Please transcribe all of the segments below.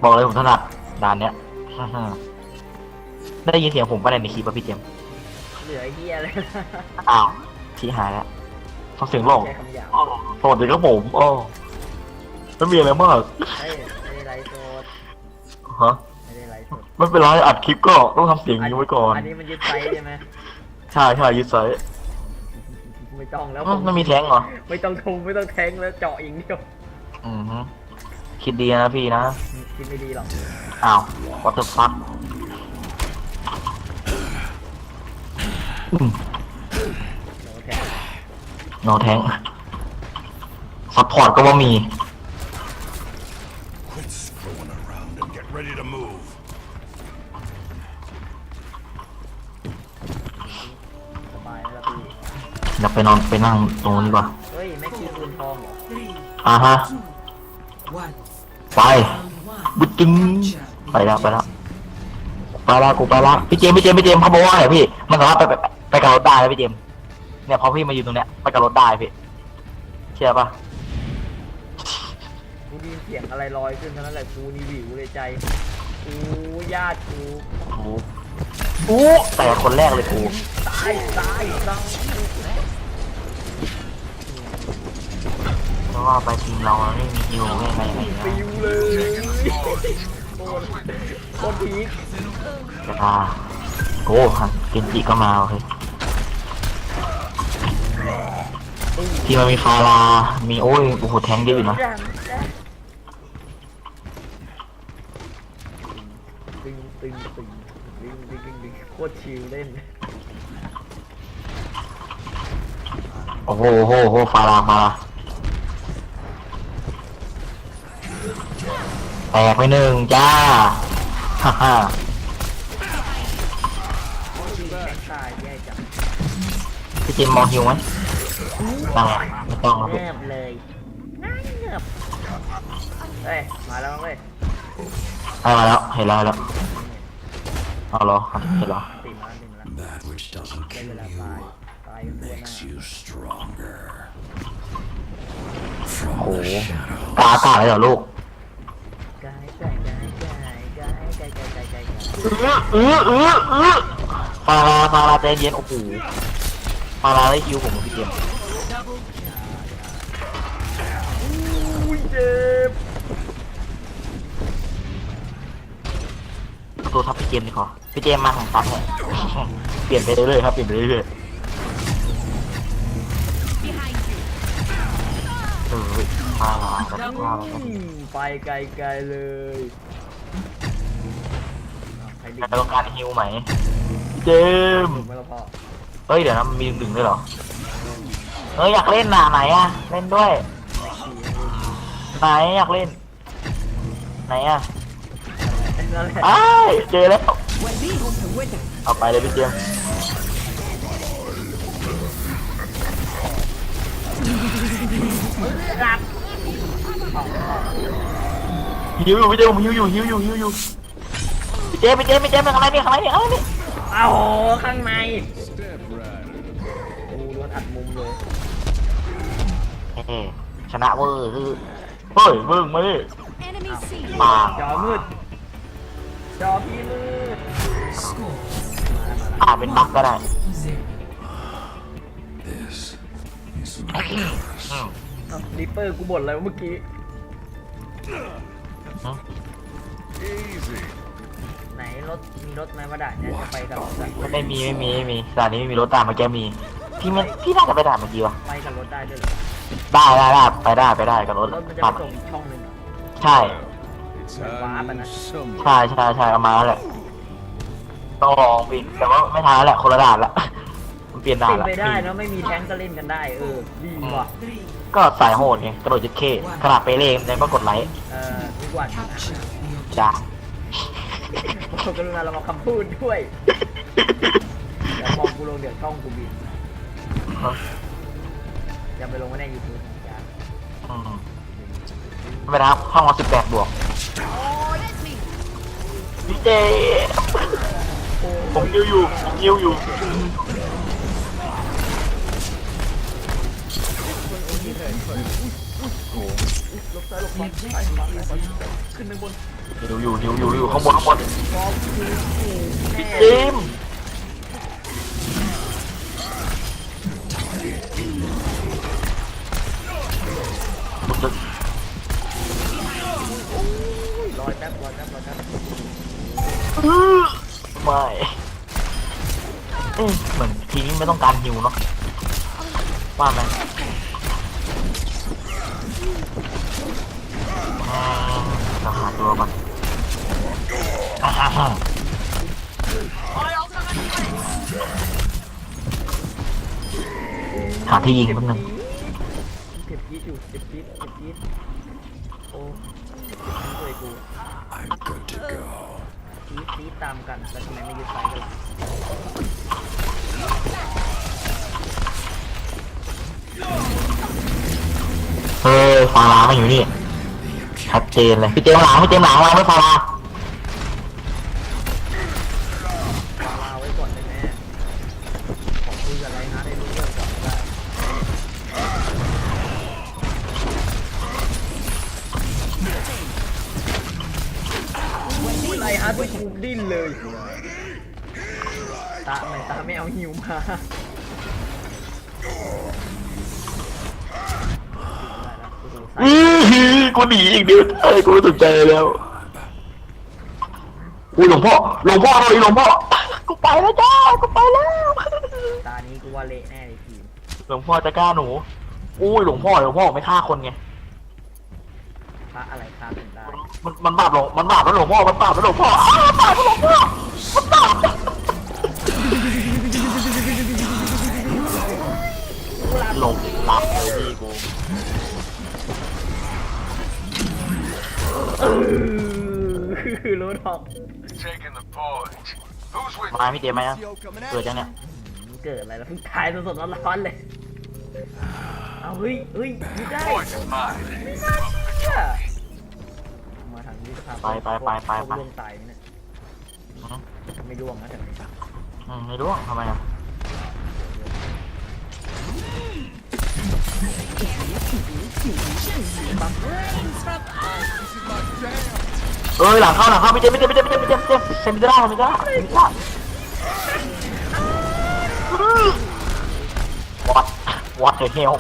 บอกเลยผมถนัดด่านเนี้ยได้ยินเสียงผมประเด็นในคลิปป่ะพี่เจมเหลือไอ้เหี้ยเลย อ้าวชี้หายแล้วฟังเสียงหลง ใช้คำหยาบ สวัสดีครับผมโอ้ไม่มีอะไรมาก เฮ้ยไม่ได้ไลฟ์สด ฮะ ไม่ได้ไลฟ์สด ไม่เป็นไรอัดคลิปก็ต้องทำเสียงนี้ไว้ก่อน อันนี้มันยึดไซส์ใช่ไหม ใช่ยึดไซส์ ไม่ต้องแล้ว ไม่มีแท้งเหรอ ไม่ต้องทงไม่ต้องแทงแล้วเจาะอย่างเดียว อือฮึคิดดีนะพี่นะ คิดไม่ดีหรอก อ้าว what the fuck โนแทง no แท้งซัพพอร์ตก็ว่ามี Quit screwing around and get ready to move. สบายแล้วพี่ อยากไปนอนไปนั่งตรงนี้ดีกว่า เฮ้ยแม็กกี้คูณทองเหรอ อ่าฮะ ไปบึ้ดจึงไปแล้วกูไปแล้วพี่เจมเขาบอกว่าไงพี่มันสามารถไปกับรถได้แล้วพี่เจมเนี่ยพอพี่มาอยู่ตรงเนี้ยไปกับรถได้พี่เชื่อปะ กูได้ยินเสียงอะไรลอยขึ้นเท่านั้นแหละกูนี่วิวเลยใจกูญาติกู อู้แต่คนแรกเลยกู ตายเพราะว่าไปทีมเราไม่มีฮิวไม่อะไรอย่างเงี้ย ปิวเลยโคตรพีค แต่ถ้าโอ้ฮันเกนจิก็มาโอเคที่มันมีฟารามีโอ้ยโอ้โหแทงเยอะอยู่นะ ตึงโคตรชิลเล่น โอ้โหฟาราแตกไปหนึ่งจ้าฮ่าฮ่า แข่งตายแย่จัง พี่เจมมองฮิวไหมตั้งไม่ต้องแล้ว แนบเลยเงียบเฮ้ยมาแล้วเว้ย มาแล้วเห็นแล้วเอาเหรอเห็นแล้ว ติดมา That which doesn't ได้ kill เวลา you ตายกันตัวหน้า makes you stronger. โอ้ From โห the shadow. กาเลยเหรอลูกฟาราใจเย็นโอ้โหฟาราได้คิวผมพี่เจม อุ้ยเจ็บ ตัวทับพี่เจมดีกว่าพี่เจมมาของซับเนี่ยเปลี่ยนไปเรื่อยๆครับเปลี่ยนไปเรื่อยๆฟาราแบบว่า ไปไกลเลยใครดึง ต้องการฮิวไหมเจม ไม่ละพอ เฮ้ยเดี๋ยวนะมีดึงด้วยเหรอเฮ้ยอยากเล่นน่ะไหนอะเล่นด้วยไหนอยากเล่นไหนอะ นั่นแหละ อ้ายเจอแล้วเอาไปเลยพี่เจมฮิวอยู่พี่เจมฮิวอยู่พี่เจมเป็นอะไรเนี่ยอะไรเนี่ย เอาข้างในโอ้ล้วนอัดมุมเลย ชนะเวอร์คือเฮ้ยเบิ่งมาดิปา จอมืดจอพี่มืด เป็นบั๊กก็ได้ This is yours. ลิปเปอร์กูบ่นอะไรวะเมื่อกี้ Easy. ไหนรถมีรถไหมวะด่านเนี่ยจะไปกับรถอะ ไม่มีด่านนี้ไม่มีรถด่านเมื่อกี้มีพี่น่าจะไปด่านเมื่อกี้วะ ไปกับรถได้ด้วยเหรอ ได้ไปได้กับรถ รถมันจะ ปั ไป ด ส่งอีกช่องหนึ่งเหรอ ใช่ It's Wow. some ใช่เอามาแล้วแหละต้องลองพี่แต่ว่าไม่ทันแล้วแหละคนละด่านละมันเปลี่ยนด่าน เป็น ละ ไปได้เนอะไม่มีแท้งก็เล่นกันได้ดีว่ะ ก็สายโหดไงกระโดดจุดเคขนาดไปเล่นแต่ก็กดไลค์ ทุกวัน จ้า กรุณาเรามาคำพูดด้วยอย่ามองกูลงเดี๋ยวช่องกูบินอย่าไปลงมาในยูทูบจ้า ไม่นะครับห้องละ18 บวกพี่เจผมยิวอยู่ ขึ้นไปบน อยู่ข้างบน มองกูแน่ จิมมึงจะ รอยแป๊บ ไม่เหมือนทีนี้ไม่ต้องการฮิวเนาะว่าไหมจะหาตัวมันหาที่ยิงแป๊บนึง เก็บยีดอยู่เก็บยีดโอ้ช่วยกู I'm good to go. ยีดตามกันแล้วทำไมไม่ยึดไฟกันล่ะ เฮ้ยฟารามาอยู่นี่ชัดเจนเลยพี่เจมหลังเราไม่ฟารา ลาไว้ก่อนได้แม่ขอคุยกับอะไรนะได้รู้เรื่องก่อนได้อะไรฮะด้วยกูดิ้นเลยตาไม่เอาหิวมา กูหนีอีกเดียวกูสนใจแล้วอุ้ยหลวงพ่อกูไปแล้วจ้ากูไปแล้ว ตานี้กูว่าเละแน่เลยทีม หลวงพ่อจะกล้าหนูอุ้ยหลวงพ่อไม่ฆ่าคนไง พระอะไรฆ่าเป็นได้ มันบาปแล้วหลวงพ่อมันบาปแล้วหลวงพ่อหลงหลับเลยพี่กูรู้ทอก Taking the point. Who's with มาพี่เจมไหมเกิดยังเนี่ย เกิดอะไรแล้วเพิ่งตายสดๆร้อนๆเลยเอาเฮ้ยไม่ได้ point is mine? มาทางนี้ครับ ไป ล่วงตายไหมเนี่ยไม่ล่วงนะแต่ไม่ ไม่รู้ทำไมอ่ะหลังเข้าไม่เจ็บไม่ได้what the hell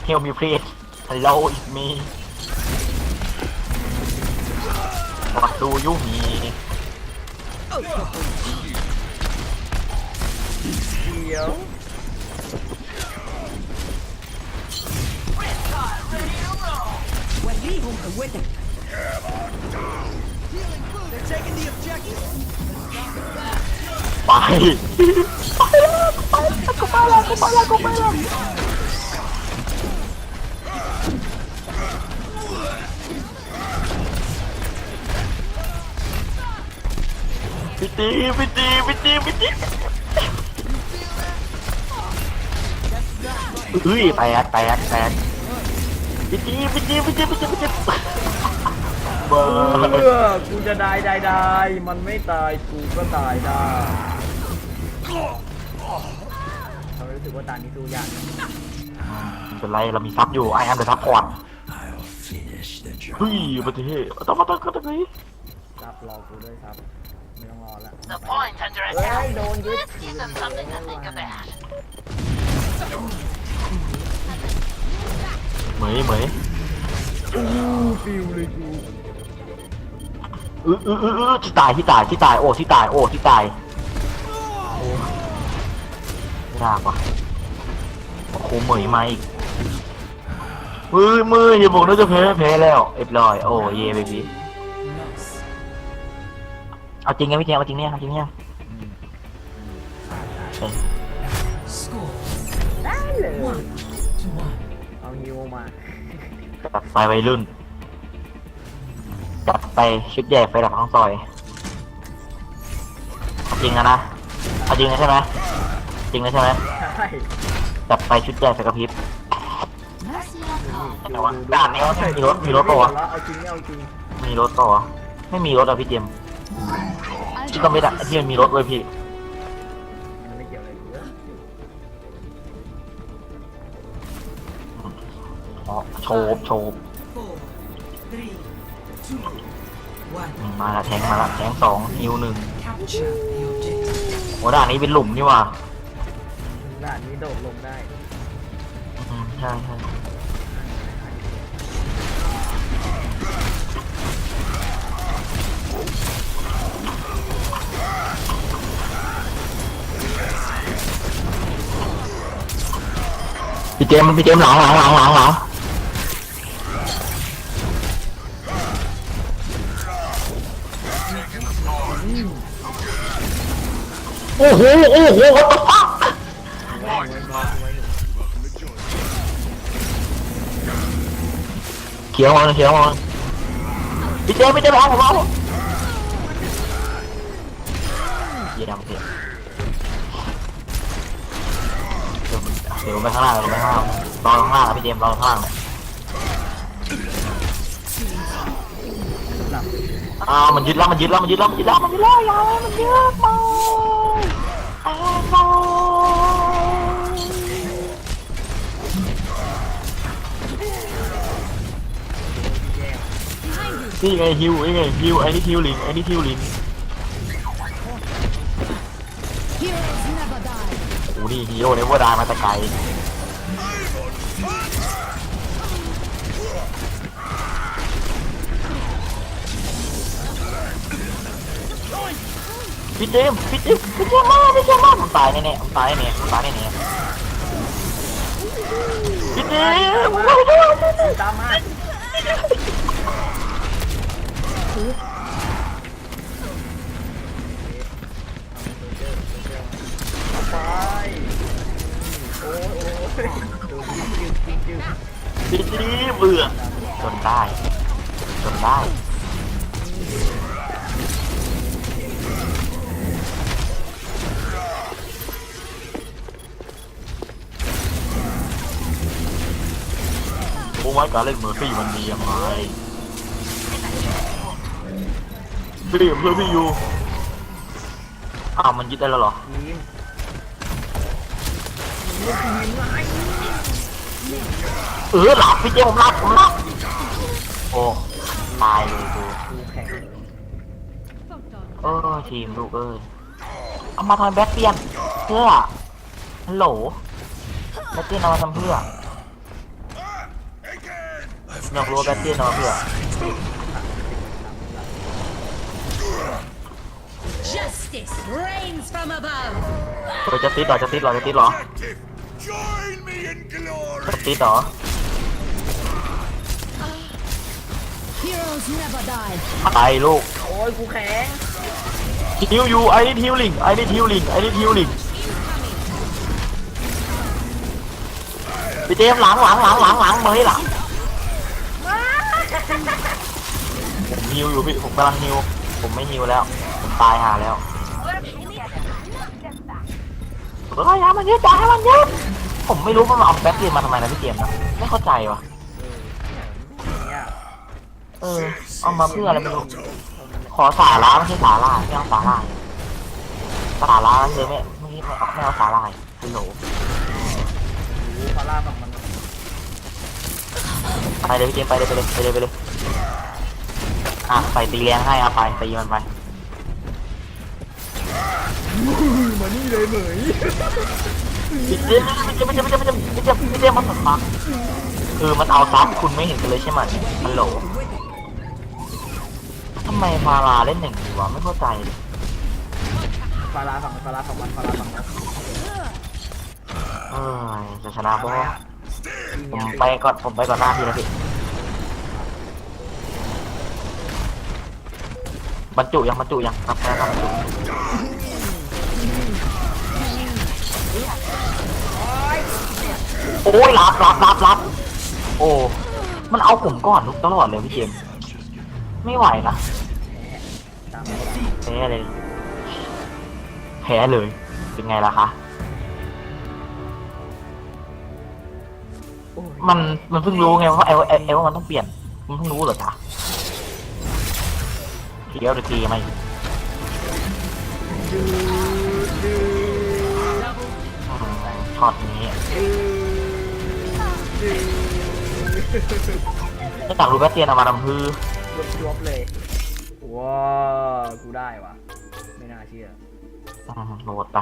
help me please hello it's me what do you mean เดี๋ยว ไปพี่ตีเฮ้ยแตกพี่ตีเบอร์ กูจะได้มันไม่ตายกูก็ตายได้เรารู้สึกว่าตานี้ดูยาก เป็นไรเรามีซับอยู่ไอแอมเดอะซับก่อน I'll finish the job. เฮ้ยมาทีต้องก็ตรงนี้ รับรอกูด้วยครับไม่ต้องรอแล้ว The point under เฮ้ย attack. โดนยึด This gives us something to think about. เหมย ฟิวเลยกู ที่ตายที่ตายโอ้ที่ตายโอ้ยากว่ะโอ้โหเหมยมาอีกมืออย่าบอกนะจะแพ้แล้วเรียบร้อยโอ้เย่เบบี้เอาจริงไงพี่เจมเอาจริงเนี่ยได้เลยเอาฮิวมา จัดไฟวัยรุ่นจัดไปชุดใหญ่ไฟดับทั้งซอยจริงนะเอาจริงใช่ไหมใช่ไหม ใช่ จัดไปชุดใหญ่ไฟกระพริบแต่ว่าด่านนี้มีรถป่าวะ เอาจริงไม่เอาจริง มีรถป่าวะไม่มีรถอ่ะพี่เจมที่ก็ไม่ได้ที่มันมีรถเลยพี่ มันไม่เกี่ยวอะไรเยอะ อ๋อโชบ มาละแทงมาละแทงสองฮิวหนึ่ง Capture the objective. โอ้ด่านนี้เป็นหลุมนี่ว่ะ ด่านนี้โดดลงได้ ใช่ใช่พี่เจมส์หลังโอ้โหwhat the fuck เขียวมันพี่เจมส์เอาผมเอาเยี่ยมเดี๋ยวไปข้างล่างรอข้างล่างพี่เจมส์รอข้างล่างเนี่ยมันยึดแล้วอย่ามันยึดมานี่ไงฮิวไอ้นี่ฮิวลิงโอ้นี่ฮีโร่เนี่ยว่าได้มาแต่ไกลพี่เจมส์มาผมตายแน่พี่เจมส์ตามมาไปโอ้ยดูจิ้ว พี่เจมส์เบื่อจนได้โอ้ยการเล่นเมอร์ฟี่มันดียังไงพี่เพื่อนพี่อยู่มันยึดได้แล้วเหรอหลับพี่เจผมหลับโอ้ตายเลยกูทีมลูกเอามาทำแบทเตียนเพื่อฮัลโหลแบทเตียนเอามาทำเพื่ออยากรู้ว่าแบทเตียนเอามาเพื่อJustice reigns from above. จะติดเหรอ Join me in glory. จะติดเหรอ Heroes never die. ตายลูก โอ้ยกูแข็ง ฮิวอยู่ไอ้นี่ฮิวลิงพี่เจมหลังเมย์หลังผมฮิวอยู่พี่ผมกำลังฮิวผมไม่ฮิวแล้วผมตายหาแล้วอย่ามันยึดผมไม่รู้มันเอาแบ็คเกมมาทำไมนะพี่เจมนะไม่เข้าใจวะเอามาเพื่ออะไรไม่รู้ขอสาระไม่ใช่สาลายไม่เอาสาลายเธอไม่เอาสาลายฮัลโหล ฟาร่าฝั่งมัน ไปเลยพี่เจมไปเลยใส่ตีแรงให้ไปตีมันไปมานี่เลยเหมย พี่เจมมันสับปักมันเอาซับคุณไม่เห็นกันเลยใช่ไหมฮัลโหลทำไมฟาราเล่นอย่างนี้วะไม่เข้าใจเลย ฟาร่าฝั่งมันจะชนะเพราะผมไปก่อนหน้าพี่นะพี่บรรจุยังครับแค่บรรจุโอ้ยรับโอ้มันเอาผมก่อนทุกตลอดเลยพี่เจมไม่ไหวนะแพ้เลยเป็นไงล่ะคะมันเพิ่งรู้ไงว่าเอลมันต้องเปลี่ยนมันเพิ่งรู้เหรอจ๊ะทีเดียวหรือทีไหมช็อตนี้ไม่ต่างรู้แบทเตียนเอามาทำพื้นรวบเลยโอ้ ว้ากูได้วะไม่น่าเชื่อ โหลดไป